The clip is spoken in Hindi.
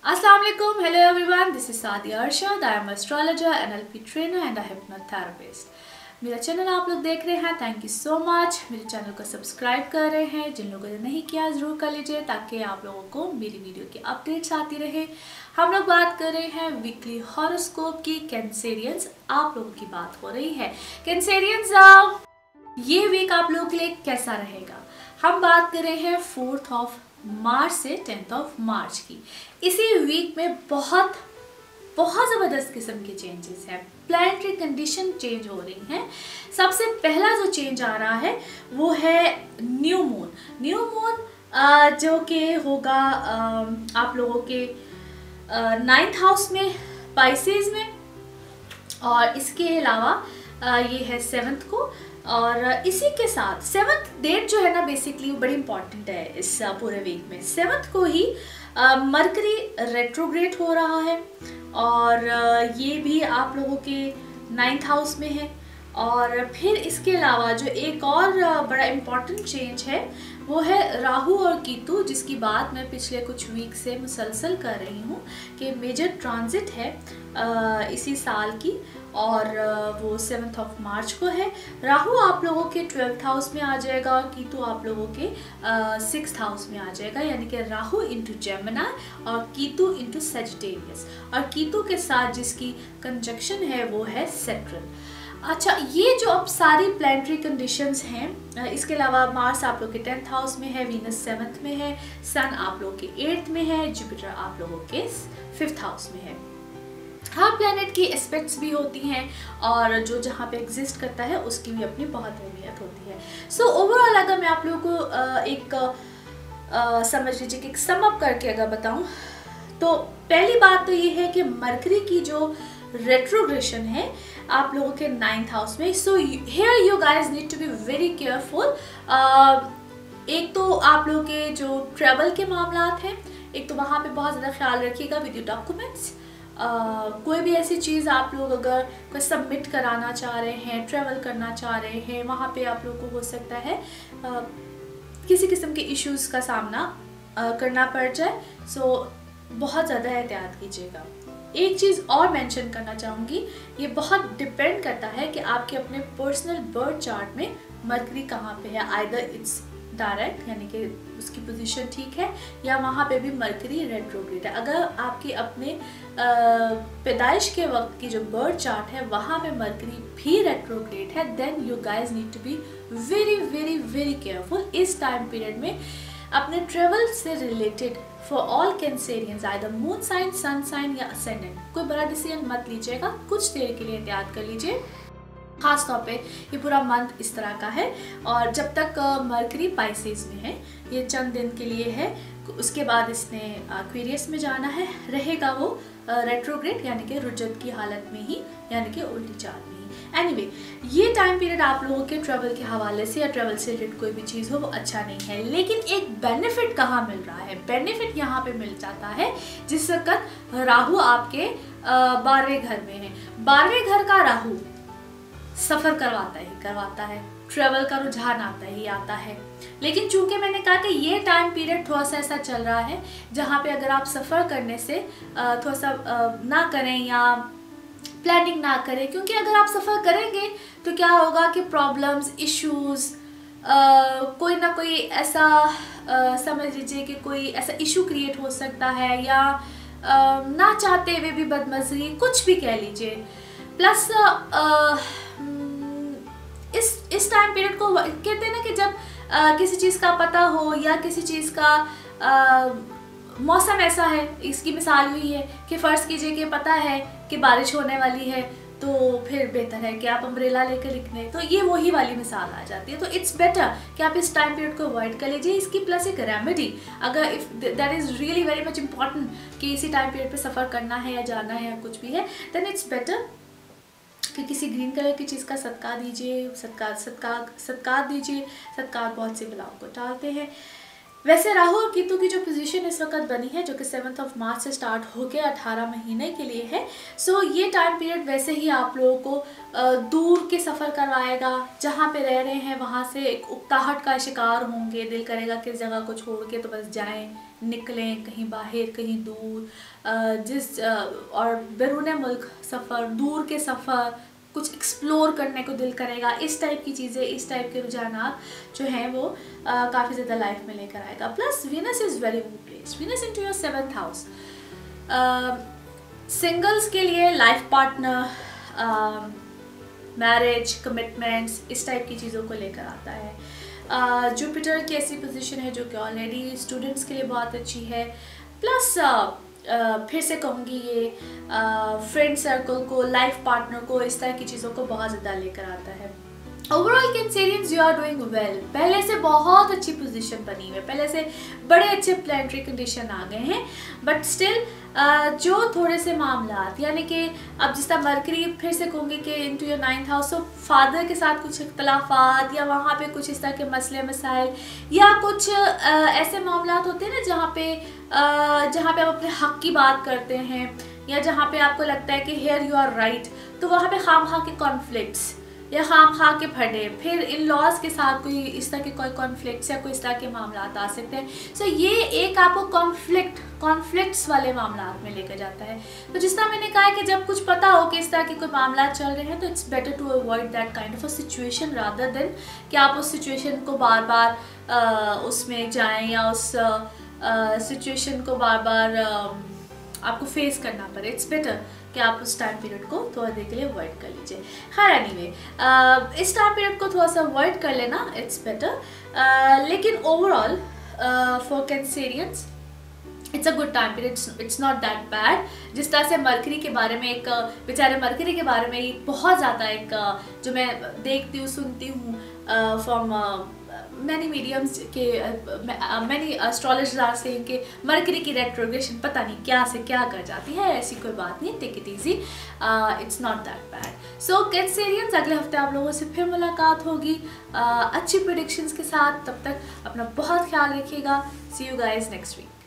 Assalamu alaikum, hello everyone, this is Sadia Arshad, I am astrologer, NLP trainer and a hypnotherapist. मेरा चैनल आप लोग देख रहे हैं, थैंक यू सो मच। मेरे चैनल को सब्सक्राइब कर रहे हैं, जिन लोगों ने नहीं किया ज़रूर कर लीजिए ताकि आप लोगों को मेरी वीडियो की अपडेट्स आती रहे। हम लोग बात कर रहे हैं वीकली हॉरोस्कोप की। कैंसेरियंस आप लोगों की बात हो रही है। कैंसेरियंस ये वीक आप लोगों के लिए कैसा रहेगा? हम बात कर रहे हैं 4th ऑफ मार्च से 10th ऑफ मार्च की। इसी वीक में बहुत ज़बरदस्त किस्म के चेंजेस हैं। प्लैनेटरी कंडीशन चेंज हो रही हैं। सबसे पहला जो चेंज आ रहा है वो है न्यू मून जो कि होगा आप लोगों के 9th हाउस में, पाइसेस में, और इसके अलावा ये है 7th को। और इसी के साथ 7th डेट जो है ना बेसिकली वो बड़ी इंपॉर्टेंट है इस पूरे वीक में। 7th को ही मरकरी रेट्रोग्रेड हो रहा है और ये भी आप लोगों के 9th हाउस में है। और फिर इसके अलावा जो एक और बड़ा इम्पॉर्टेंट चेंज है वो है राहु और कीतु, जिसकी बात मैं पिछले कुछ वीक से मुसलसल कर रही हूँ कि मेजर ट्रांजिट है इसी साल की, और वो 7th ऑफ मार्च को है। राहु आप लोगों के 12th हाउस में आ जाएगा और कीतु आप लोगों के 6th हाउस में आ जाएगा, यानी कि राहु इंटू जेमिनी और कीतु इंटू सजिटेरियस, और कीतु के साथ जिसकी कंजक्शन है वो है सेट्रल। अच्छा, ये जो अब सारी प्लैनेटरी कंडीशंस हैं, इसके अलावा मार्स आप लोग के 10th हाउस में है, वीनस 7th में है, सन आप लोग के 8th में है, जुपिटर आप लोगों के 5th हाउस में है। हाँ, प्लैनेट की एस्पेक्ट्स भी होती हैं और जो जहाँ पे एग्जिस्ट करता है उसकी भी अपनी बहुत अहमियत होती है। सो ओवरऑल अगर मैं आप लोगों को एक समझ लीजिए कि एक सम अप करके अगर बताऊँ तो पहली बात तो ये है कि मरकरी की जो रेट्रोग्रेशन है आप लोगों के 9th हाउस में। So here you guys need to be very careful. एक तो आप लोगों के जो ट्रैवल के मामलात हैं, एक तो वहाँ पे बहुत ज़्यादा ख्याल रखिएगा विद योर डॉक्यूमेंट्स। कोई भी ऐसी चीज़ आप लोग अगर कोई सबमिट कराना चाह रहे हैं, ट्रैवल करना चाह रहे हैं, वहाँ पे आप लोग को हो सकता है किसी किस्म के इश्यूज़ का सामना करना पड़ जाए। सो बहुत ज़्यादा एहतियात कीजिएगा। एक चीज़ और मेंशन करना चाहूँगी, ये बहुत डिपेंड करता है कि आपके अपने पर्सनल बर्थ चार्ट में मरकरी कहाँ पे है। आइदर इट्स डायरेक्ट यानी कि उसकी पोजीशन ठीक है, या वहाँ पे भी मरकरी रेट्रोग्रेड है। अगर आपके अपने पैदाइश के वक्त की जो बर्थ चार्ट है वहाँ पे मरकरी भी रेट्रोग्रेड है, then you guys need to be very very very careful इस टाइम पीरियड में अपने ट्रेवल से related. For all Cancerians either moon sign, sun sign या असेंडेंट, कोई बड़ा डिसीजन मत लीजिएगा, कुछ देर के लिए एहतियात कर लीजिए। खास तौर पे ये पूरा मंथ इस तरह का है, और जब तक मरकरी पाइसेस में है, ये चंद दिन के लिए है, उसके बाद इसने एक्वेरियस में जाना है, रहेगा वो रेट्रोग्रेड यानी कि रुजत की हालत में ही, यानी कि उल्टी चाल में ही। एनीवे, ये टाइम पीरियड आप लोगों के ट्रैवल के हवाले से या ट्रैवल से रिलेटेड कोई भी चीज़ हो वो अच्छा नहीं है। लेकिन एक बेनिफिट कहाँ मिल रहा है? बेनिफिट यहाँ पे मिल जाता है जिस वक्त राहु आपके 12वें घर में है। 12वें घर का राहु सफ़र करवाता है, ट्रैवल का रुझान आता है। लेकिन चूंकि मैंने कहा कि ये टाइम पीरियड थोड़ा सा ऐसा चल रहा है जहाँ पे अगर आप सफ़र करने से थोड़ा सा ना करें या प्लानिंग ना करें, क्योंकि अगर आप सफ़र करेंगे तो क्या होगा कि प्रॉब्लम्स, इश्यूज़, कोई ना कोई ऐसा समझ लीजिए कि कोई ऐसा इशू क्रिएट हो सकता है, या ना चाहते हुए भी बदमज़गी, कुछ भी कह लीजिए। प्लस इस टाइम पीरियड को कहते हैं ना कि जब किसी चीज़ का पता हो या किसी चीज़ का मौसम ऐसा है, इसकी मिसाल हुई है कि फ़र्ज़ कीजिए कि पता है कि बारिश होने वाली है, तो फिर बेहतर है कि आप अम्ब्रेला लेकर निकलें। तो ये वही वाली मिसाल आ जाती है। तो इट्स बेटर कि आप इस टाइम पीरियड को अवॉइड कर लीजिए। इसकी प्लस एक रेमेडी, अगर if that is really very much important कि इसी टाइम पीरियड पे सफ़र करना है या जाना है या कुछ भी है, देन इट्स बेटर कि किसी ग्रीन कलर की चीज़ का सदका दीजिए, सदका दीजिए। सदका बहुत से बलाओं को टालते हैं। वैसे राहु और केतु की जो पोजीशन इस वक्त बनी है, जो कि 7th ऑफ मार्च से स्टार्ट होकर 18 महीने के लिए है, सो ये टाइम पीरियड वैसे ही आप लोगों को दूर के सफ़र करवाएगा। जहाँ पे रह रहे हैं वहाँ से एक उकताहट का शिकार होंगे, दिल करेगा कि इस जगह को छोड़ के तो बस जाएं, निकलें कहीं बाहर, कहीं दूर, और बैरून मुल्क सफ़र, दूर के सफ़र, कुछ एक्सप्लोर करने को दिल करेगा। इस टाइप की चीज़ें, इस टाइप के रुझानात जो हैं वो काफ़ी ज़्यादा लाइफ में लेकर आएगा। Plus Venus is very good place, Venus into your 7th house. Singles के लिए लाइफ पार्टनर, मैरिज, कमिटमेंट्स, इस टाइप की चीज़ों को लेकर आता है। जुपिटर की ऐसी पोजीशन है जो कि ऑलरेडी स्टूडेंट्स के लिए बहुत अच्छी है। प्लस फिर से कहूँगी ये फ्रेंड सर्कल को, लाइफ पार्टनर को, इस तरह की चीज़ों को बहुत ज़्यादा लेकर आता है। Overall Cancerians you are doing well, पहले से बहुत अच्छी पोजीशन बनी हुई है, पहले से बड़े अच्छे प्लानिटरी कंडीशन आ गए हैं। बट स्टिल जो थोड़े से मामलात, यानी कि अब जिस तरह मरकरी, फिर से कहूँगी कि इनटू योर 9th हाउस, तो फादर के साथ कुछ इख्तलाफात या वहाँ पे कुछ इस तरह के मसले मसाइल या कुछ ऐसे मामलात होते हैं ना जहाँ पे आप अपने हक की बात करते हैं या जहाँ पे आपको लगता है कि हियर यू आर राइट, तो वहाँ पे खाम के कॉन्फ्लिक्ट्स या खाम के फटे, फिर इन लॉज के साथ कोई इस तरह के कोई कॉन्फ्लिक्ट्स या कोई इस तरह के मामलात आ सकते हैं। सो ये एक आपको कॉन्फ्लिक्ट्स वाले मामलात में लेकर जाता है। तो जिस तरह मैंने कहा है कि जब कुछ पता हो कि इस तरह के कोई मामला चल रहे हैं, तो it's better to avoid that kind of a situation rather than कि आप उस सिचुएशन को बार बार उसमें जाएं या उस सिचुएशन को बार बार आपको फेस करना पड़े। इट्स बेटर कि आप उस टाइम पीरियड को थोड़ा देर के लिए अवॉइड कर लीजिए। खैर एनीवे, इस टाइम पीरियड को थोड़ा सा अवॉइड कर लेना, इट्स बेटर। लेकिन overall for Cancerians it's a good time period, it's not that bad. जिस तरह से मरकरी के बारे में एक बेचारे मरकरी के बारे में बहुत ज़्यादा एक जो मैं देखती हूँ, सुनती हूँ फ्रॉम मैनी मीडियम्स के, मैनी एस्ट्रोलॉजर्स आर सेइंग कि मरकरी की रेट्रोग्रेशन पता नहीं क्या से क्या कर जाती है। ऐसी कोई बात नहीं, take it easy, it's not that bad. So Cancerians, अगले हफ्ते आप लोगों से फिर मुलाकात होगी अच्छी प्रेडिक्शंस के साथ। तब तक अपना बहुत ख्याल रखिएगा। सी यू गाइज नेक्स्ट वीक।